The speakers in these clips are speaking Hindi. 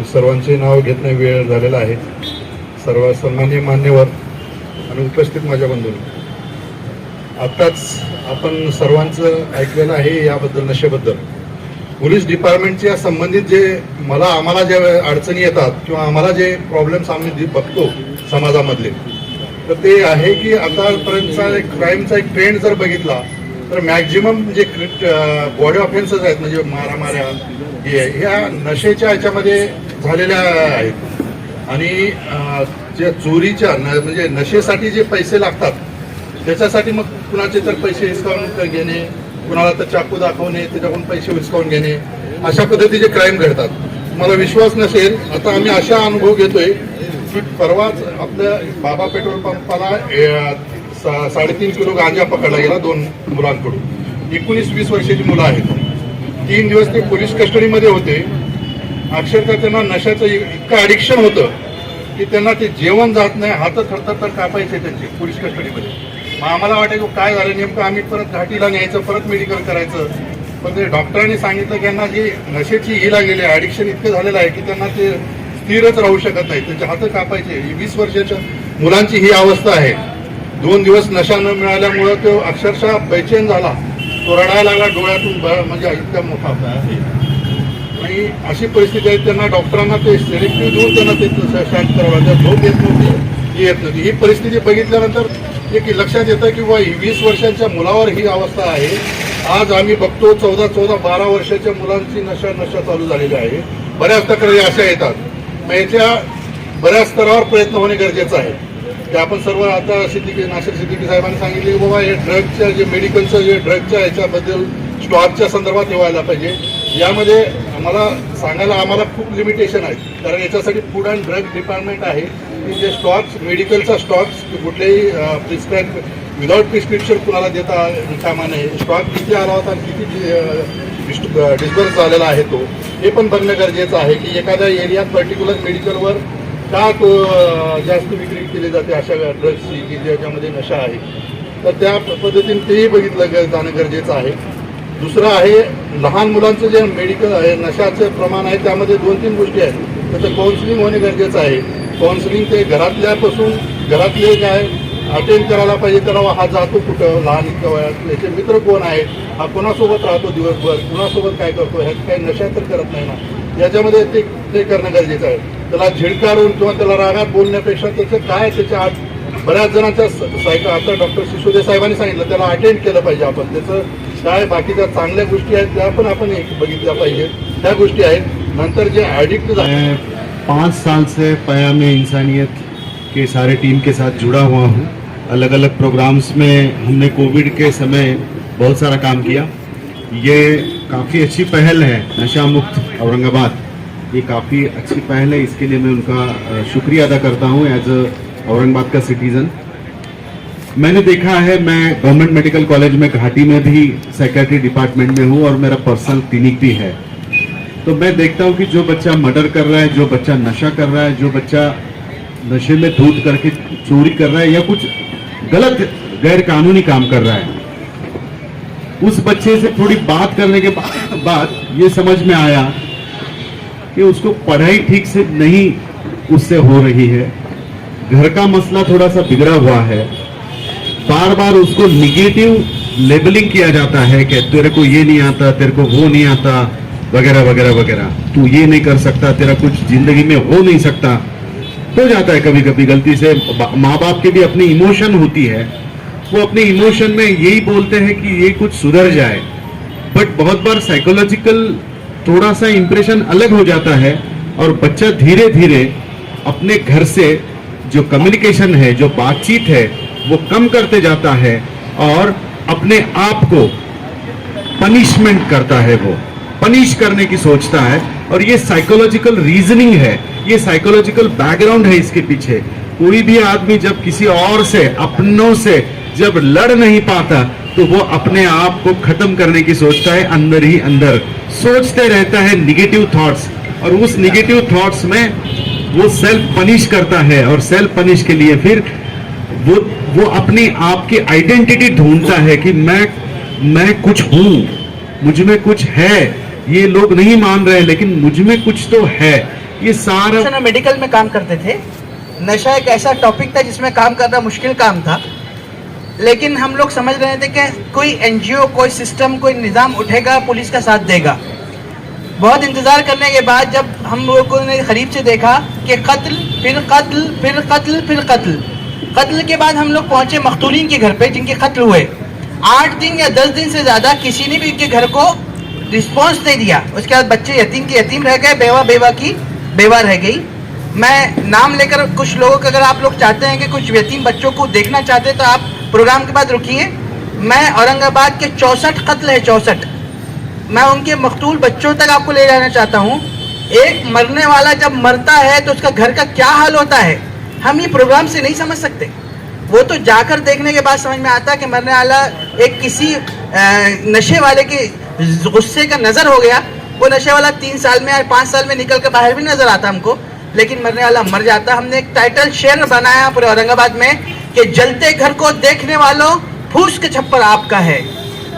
सर्वांचे नाव घेत नाही, वेळ झालेला आहे. सर्व सन्माननीय मान्यवर आणि उपस्थित माझ्या बंधूंनो, आत्ताच आपण सर्वांचं ऐकलेलं आहे याबद्दल, नशेबद्दल. पोलीस डिपार्टमेंटच्या संबंधित जे आम्हाला ज्या अडचणी येतात किंवा आम्हाला जे प्रॉब्लेम्स आम्ही बघतो समाजामधले, तर ते आहे की आतापर्यंतचा क्राईमचा एक ट्रेंड जर बघितला तर मॅक्झिमम जे बॉडी ऑफेन्सेस आहेत, म्हणजे मारामाऱ्या ह्या नशेच्या ह्याच्यामध्ये झालेल्या आहेत. आणि जे चोरीच्या म्हणजे नशेसाठी जे पैसे लागतात त्याच्यासाठी मग कुणाचे तर पैसे हिसकावून घेणे, कुणाला तर चाकू दाखवणे, त्याच्याकडून पैसे हिसकावून घेणे, अशा पद्धतीचे क्राईम घडतात. मला विश्वास नसेल, आता आम्ही अशा अनुभव घेतोय की परवाच आपल्या बाबा पेट्रोल पंपाला 3.5 किलो गांजा पकडला गेला 2 मुलांकडून. 19-20 वर्षाची मुलं आहेत. 3 दिवस ते पोलीस कस्टडीमध्ये होते. अक्षरशः त्यांना नशाचं इतकं ॲडिक्शन होतं की त्यांना ते जेवण जात नाही, हात थरथर कापायचे त्यांचे पोलीस कस्टडीमध्ये. मग आम्हाला वाटायचं काय झालं नेमकं, आम्ही परत घाटीला न्यायचं, परत मेडिकल करायचं. पण ते डॉक्टरांनी सांगितलं की यांना जी नशेची हिला गेली, ॲडिक्शन इतकं झालेलं आहे की त्यांना ते स्थिरच राहू शकत नाही, त्यांचे हात कापायचे. 20 वर्षाच्या मुलांची ही अवस्था आहे. 2 दिवस नशा न मिळाल्यामुळं तो अक्षरशः बेचैन झाला, तो रडायला लागला डोळ्यातून, म्हणजे इतका मोठा आहे. आणि अशी परिस्थिती आहे, त्यांना डॉक्टरांना ते सिलेक्टिव्ह देऊन त्यांना ते शांत करावं लागतं. झोप येत नव्हती, येत नव्हती. ही परिस्थिती बघितल्यानंतर एक लक्षात येतं की 20 वर्षांच्या मुलावर ही अवस्था आहे. आज आम्ही बघतो 14-12 वर्षाच्या मुलांची नशा चालू झालेली आहे. बऱ्याच तक्रारी अशा येतात. मग याच्या बऱ्याच स्तरावर प्रयत्न होणे गरजेचं आहे की आपण सर्व, आता नाशिक सिद्दीकी साहेबांनी सांगितले की बाबा हे ड्रगच्या जे मेडिकलचं जे ड्रगच्या ह्याच्याबद्दल स्टॉकच्या संदर्भात हे व्हायला पाहिजे. यामध्ये आम्हाला खूप लिमिटेशन आहेत, कारण याच्यासाठी फूड अँड ड्रग डिपार्टमेंट आहे की जे स्टॉक्स, मेडिकलचा स्टॉक्स कुठलेही प्रिस्क्राईब विदाऊट प्रिस्क्रिप्शन कुणाला देता कामा नये. स्टॉक किती आला होता, किती डिस्बर्स झालेला आहे तो, हे पण बघणं गरजेचं आहे की एखाद्या एरियात पर्टिक्युलर मेडिकलवर का तो जास्त विक्री केली जाते अशा ड्रग्सची की ज्याच्यामध्ये नशा आहे. तर त्या पद्धतीने तेही बघितलं जाणं गरजेचं आहे. दुसरं आहे, लहान मुलांचं जे मेडिकल आहे, नशाचं प्रमाण आहे, त्यामध्ये 2-3 गोष्टी आहेत. त्याचं काउन्सिलिंग होणे गरजेचं आहे. काउन्सिलिंग ते घरातले काय अटेंड करायला पाहिजे. त्याला हा जातो कुठं, लहान इतक्या वयात, याचे मित्र कोण आहेत, हा कोणासोबत राहतो दिवसभर, कुणासोबत काय करतो, ह्यात काही नशा तर करत नाही ना, याच्यामध्ये ते करणं गरजेचं आहे. त्याला झिडकारून किंवा त्याला रागात बोलण्यापेक्षा त्याचं काय, त्याच्या आत बऱ्याच जणांच्या आता डॉक्टर सिसोदे साहेबांनी सांगितलं त्याला अटेंड केलं पाहिजे आपण. त्याचं काय बाकीच्या चांगल्या गोष्टी आहेत त्या पण आपण बघितल्या पाहिजे, त्या गोष्टी आहेत. नंतर जे ॲडिक्ट झाले, 5 साल से पयाम इंसानियत के सारे टीम के साथ जुड़ा हुआ हूँ. अलग अलग प्रोग्राम्स में हमने कोविड के समय बहुत सारा काम किया. ये काफ़ी अच्छी पहल है नशा मुक्त औरंगाबाद, ये काफ़ी अच्छी पहल है. इसके लिए मैं उनका शुक्रिया अदा करता हूँ एज अ औरंगाबाद का सिटीज़न. मैंने देखा है, मैं गवर्नमेंट मेडिकल कॉलेज में घाटी में भी साइकेट्री डिपार्टमेंट में हूँ और मेरा पर्सनल क्लिनिक भी है. तो मैं देखता हूँ कि जो बच्चा मर्डर कर रहा है, जो बच्चा नशा कर रहा है, जो बच्चा नशे में धूत करके चोरी कर रहा है या कुछ गलत गैर कानूनी काम कर रहा है, उस बच्चे से थोड़ी बात करने के बाद ये समझ में आया कि उसको पढ़ाई ठीक से नहीं उससे हो रही है, घर का मसला थोड़ा सा बिगड़ा हुआ है, बार बार उसको निगेटिव लेबलिंग किया जाता है कि तेरे को ये नहीं आता, तेरे को वो नहीं आता, वगैरह वगैरह वगैरह, तू ये नहीं कर सकता, तेरा कुछ जिंदगी में हो नहीं सकता. हो जाता है कभी कभी गलती से. माँ बाप की भी अपनी इमोशन होती है, वो अपने इमोशन में यही बोलते हैं कि ये कुछ सुधर जाए, बट बहुत बार साइकोलॉजिकल थोड़ा सा इंप्रेशन अलग हो जाता है और बच्चा धीरे धीरे अपने घर से जो कम्युनिकेशन है, जो बातचीत है, वो कम करते जाता है और अपने आप को पनिशमेंट करता है, वो पनिश करने की सोचता है. और ये साइकोलॉजिकल रीजनिंग है, ये साइकोलॉजिकल बैकग्राउंड है इसके पीछे. कोई भी आदमी जब किसी और से, अपनों से जब लड़ नहीं पाता तो वो अपने आप को खत्म करने की सोचता है, अंदर ही अंदर सोचते रहता है निगेटिव थॉट्स, और उस निगेटिव थॉट्स में वो सेल्फ पनिश करता है. और सेल्फ पनिश के लिए फिर वो अपनी आप की आइडेंटिटी ढूंढता है कि मैं कुछ हूं, मुझ में कुछ है, ये लोग नहीं मान रहे लेकिन मुझ में कुछ तो है. ये सारा मेडिकल में काम करते थे। नशा एक ऐसा टॉपिक था जिसमें काम करना मुश्किल काम था, लेकिन हम लोग समझ रहे थे कि कोई एनजीओ, कोई सिस्टम, कोई निज़ाम उठेगा, पुलिस का साथ देगा। बहुत इंतज़ार करने के बाद जब हम लोगों ने करीब से देखा कि कत्ल फिर कत्ल फिर कत्ल फिर कत्ल, कत्ल के बाद हम लोग पहुंचे मकतूलीन के घर पे जिनके कत्ल हुए। 8 दिन या 10 दिन से ज़्यादा किसी ने भी उनके घर को रिस्पॉन्स नहीं दिया। उसके बाद बच्चे यतीम के यतीम रह गए, बेवा की बेवा रह गई। मैं नाम लेकर कुछ लोगों को, अगर आप लोग चाहते हैं कि कुछ यतीम बच्चों को देखना चाहते हैं तो आप प्रोग्राम के बाद रुकिए। मैं औरंगाबाद के 64 कत्ल है, 64, मैं उनके मकतूल बच्चों तक आपको ले जाना चाहता हूँ। एक मरने वाला जब मरता है तो उसका घर का क्या हाल होता है, हम ये प्रोग्राम से नहीं समझ सकते। वो तो जाकर देखने के बाद समझ में आता है कि मरने वाला एक किसी नशे वाले के गुस्से का नज़र हो गया। वो नशे वाला 3 साल में या 5 साल में निकल कर बाहर भी नजर आता हमको, लेकिन मरने वाला मर जाता। हमने एक टाइटल शेर बनाया पूरे औरंगाबाद में कि जलते घर को देखने वालों फूस का छप्पर आपका है,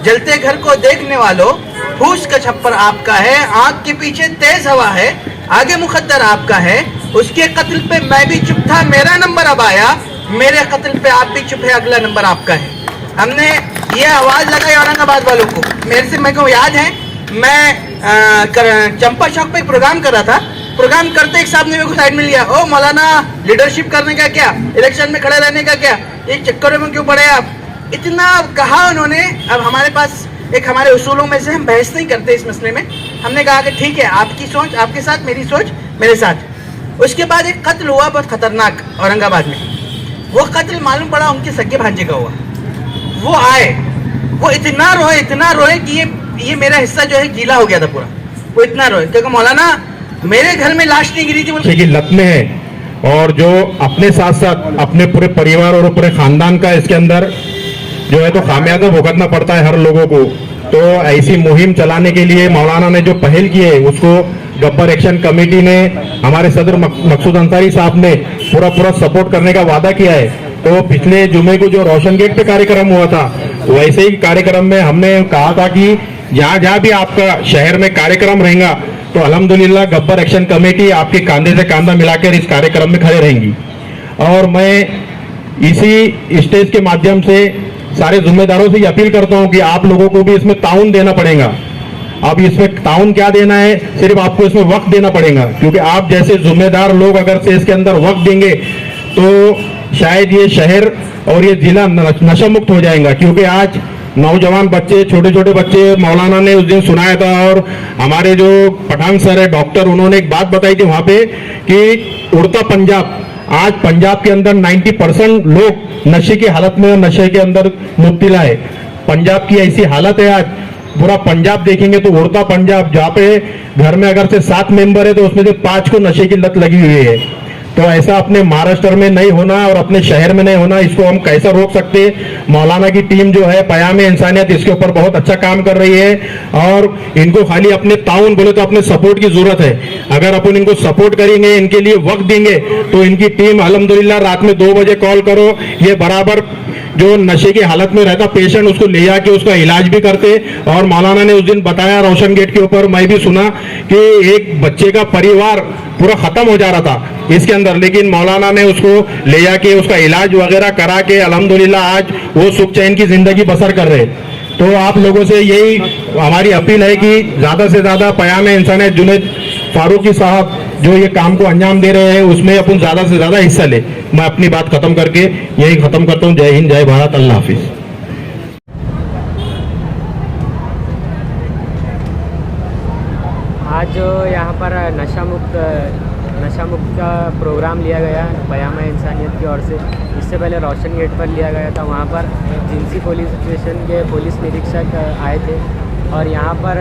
जलते घर को देखने वालों फूस का छप्पर आपका है, आंख के पीछे तेज हवा है, आगे मुकद्दर आपका है। उसके कत्ल पे मैं भी चुप था, मेरा नंबर अब आया, मेरे कत्ल पे आप भी चुप है, अगला नंबर आपका है। हमने ये आवाज लगाई औरंगाबाद वालों को। मेरे को याद है, मैं चंपा चौक पे एक प्रोग्राम कर रहा था। प्रोग्राम करते एक साहब ने मेरे को साइड में लिया, ओ मौलाना लीडरशिप करने का क्या, इलेक्शन में खड़े रहने का क्या, एक चक्करों में क्यों पड़े आप, इतना कहा उन्होंने। अब हमारे पास एक हमारे उसूलों में से हम बहस नहीं करते इस मसले में। हमने कहा कि ठीक है, आपकी सोच आपके साथ, मेरी सोच मेरे साथ। उसके बाद एक कत्ल हुआ बहुत खतरनाक औरंगाबाद में। वो कत्ल मालूम पड़ा उनके सगे भांजे का हुआ। वो आए, वो इतना रोए कि ये मेरा हिस्सा जो है गीला हो गया था पूरा। वो इतना रोए क्योंकि मौलाना मेरे घर में लाश नहीं गिरी थी। नशे की लत में है और जो अपने साथ साथ अपने पूरे परिवार और पूरे खानदान का इसके अंदर जो है तो खामियाजा भुगतना पड़ता है हर लोगों को। तो ऐसी मुहिम चलाने के लिए मौलाना ने जो पहल की है उसको गब्बर एक्शन कमेटी ने, हमारे सदर मकसूद अंसारी साहब ने पूरा सपोर्ट करने का वादा किया है। तो पिछले जुमे को जो रोशन गेट पे कार्यक्रम हुआ था, वैसे ही कार्यक्रम में हमने कहा था कि जहाँ भी आपका शहर में कार्यक्रम रहेगा तो अल्हम्दुलिल्लाह गब्बर एक्शन कमेटी आपके कांधे से कांधा मिलाकर इस कार्यक्रम में खड़े रहेंगी। और मैं इसी स्टेज के माध्यम से सारे जिम्मेदारों से ये अपील करता हूं कि आप लोगों को भी इसमें ताउन देना पड़ेगा। अब इसमें ताउन क्या देना है, सिर्फ आपको इसमें वक्त देना पड़ेगा, क्योंकि आप जैसे जिम्मेदार लोग अगर से इसके अंदर वक्त देंगे तो शायद ये शहर और ये जिला नशा मुक्त हो जाएगा। क्योंकि आज नौजवान बच्चे, छोटे छोटे बच्चे, मौलाना ने उस दिन सुनाया था और हमारे जो पठान सर है डॉक्टर, उन्होंने एक बात बताई थी वहां पे कि उड़ता पंजाब, आज पंजाब के अंदर 90% लोग नशे की हालत में और नशे के अंदर मुब्तला है। पंजाब की ऐसी हालत है, आज पूरा पंजाब देखेंगे तो उड़ता पंजाब, जहाँ पे घर में अगर से 7 मेंबर है तो उसमें से 5 को नशे की लत लगी हुई है। तो ऐसा अपने महाराष्ट्र में नहीं होना और अपने शहर में नहीं होना, इसको हम कैसे रोक सकते हैं। मौलाना की टीम जो है पयामे इंसानियत, इसके ऊपर बहुत अच्छा काम कर रही है और इनको खाली अपने ताउन बोले तो अपने सपोर्ट की जरूरत है। अगर अपन इनको सपोर्ट करेंगे, इनके लिए वक्त देंगे तो इनकी टीम अल्हम्दुलिल्लाह रात में 2 बजे कॉल करो, ये बराबर जो नशे की हालत में रहता पेशेंट उसको ले जाके उसका इलाज भी करते। और मौलाना ने उस दिन बताया रोशन गेट के ऊपर, मैं भी सुना कि एक बच्चे का परिवार पूरा खत्म हो जा रहा था इसके अंदर, लेकिन मौलाना ने उसको ले जाके उसका इलाज वगैरह करा के अल्हम्दुलिल्लाह आज वो सुख चैन की जिंदगी बसर कर रहे। तो आप लोगों से यही हमारी अपील है कि ज्यादा से ज्यादा पयामे इंसानियत जुनैद फारूकी साहब जो ये काम को अंजाम दे रहे हैं उसमें अपन ज्यादा से ज्यादा हिस्सा ले। मैं अपनी बात खत्म करके यही खत्म करता हूँ। जय हिंद, जय भारत, अल्लाह हाफिज। आज जो यहाँ पर नशा मुक्त का प्रोग्राम लिया गया पयामा इंसानियत की ओर से, इससे पहले रोशन गेट पर लिया गया था। वहाँ पर जिंसी पुलिस स्टेशन के पुलिस निरीक्षक आए थे और यहाँ पर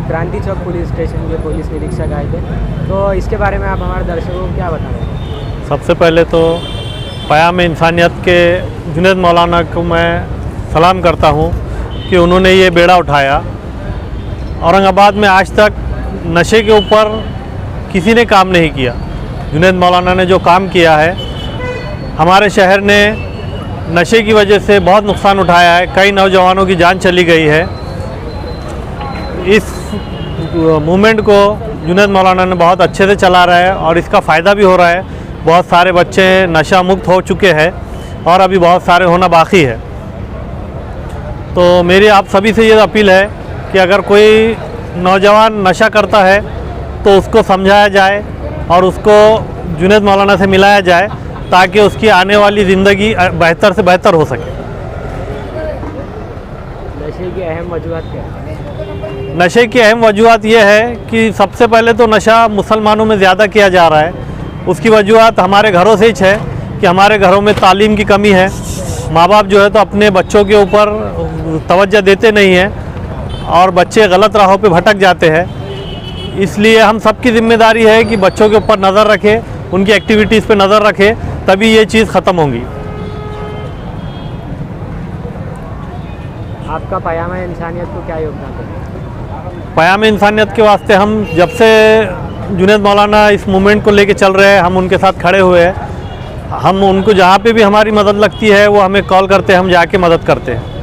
क्रांति चौक पुलिस स्टेशन के पुलिस निरीक्षक आए थे। तो इसके बारे में आप हमारे दर्शकों को क्या बताएं? सबसे पहले तो पयाम इंसानियत के जुनैद मौलाना को मैं सलाम करता हूँ कि उन्होंने ये बेड़ा उठाया। औरंगाबाद में आज तक नशे के ऊपर किसी ने काम नहीं किया। जुनैद मौलाना ने जो काम किया है, हमारे शहर ने नशे की वजह से बहुत नुकसान उठाया है, कई नौजवानों की जान चली गई है। इस मूवमेंट को जुनैद मौलाना ने बहुत अच्छे से चला रहा है और इसका फ़ायदा भी हो रहा है। बहुत सारे बच्चे नशा मुक्त हो चुके हैं और अभी बहुत सारे होना बाकी है। तो मेरी आप सभी से ये अपील है कि अगर कोई नौजवान नशा करता है तो उसको समझाया जाए और उसको जुनैद मौलाना से मिलाया जाए ताकि उसकी आने वाली ज़िंदगी बेहतर से बेहतर हो सके। नशे की अहम वजूहत क्या है? नशे की अहम वजूहत ये है कि सबसे पहले तो नशा मुसलमानों में ज़्यादा किया जा रहा है। उसकी वजूहत हमारे घरों से ही है कि हमारे घरों में तालीम की कमी है। माँ बाप जो है तो अपने बच्चों के ऊपर तवज्जो देते नहीं हैं और बच्चे गलत राहों पे भटक जाते हैं। इसलिए हम सबकी जिम्मेदारी है कि बच्चों के ऊपर नज़र रखें, उनकी एक्टिविटीज़ पे नज़र रखें, तभी ये चीज़ ख़त्म होगी। आपका पयामा इंसानियत को क्या योगदान है? पयाम इंसानियत के वास्ते हम जब से जुनैद मौलाना इस मूवमेंट को लेके चल रहे हैं, हम उनके साथ खड़े हुए हैं। हम उनको जहाँ पे भी हमारी मदद लगती है वो हमें कॉल करते हैं, हम जाके मदद करते हैं।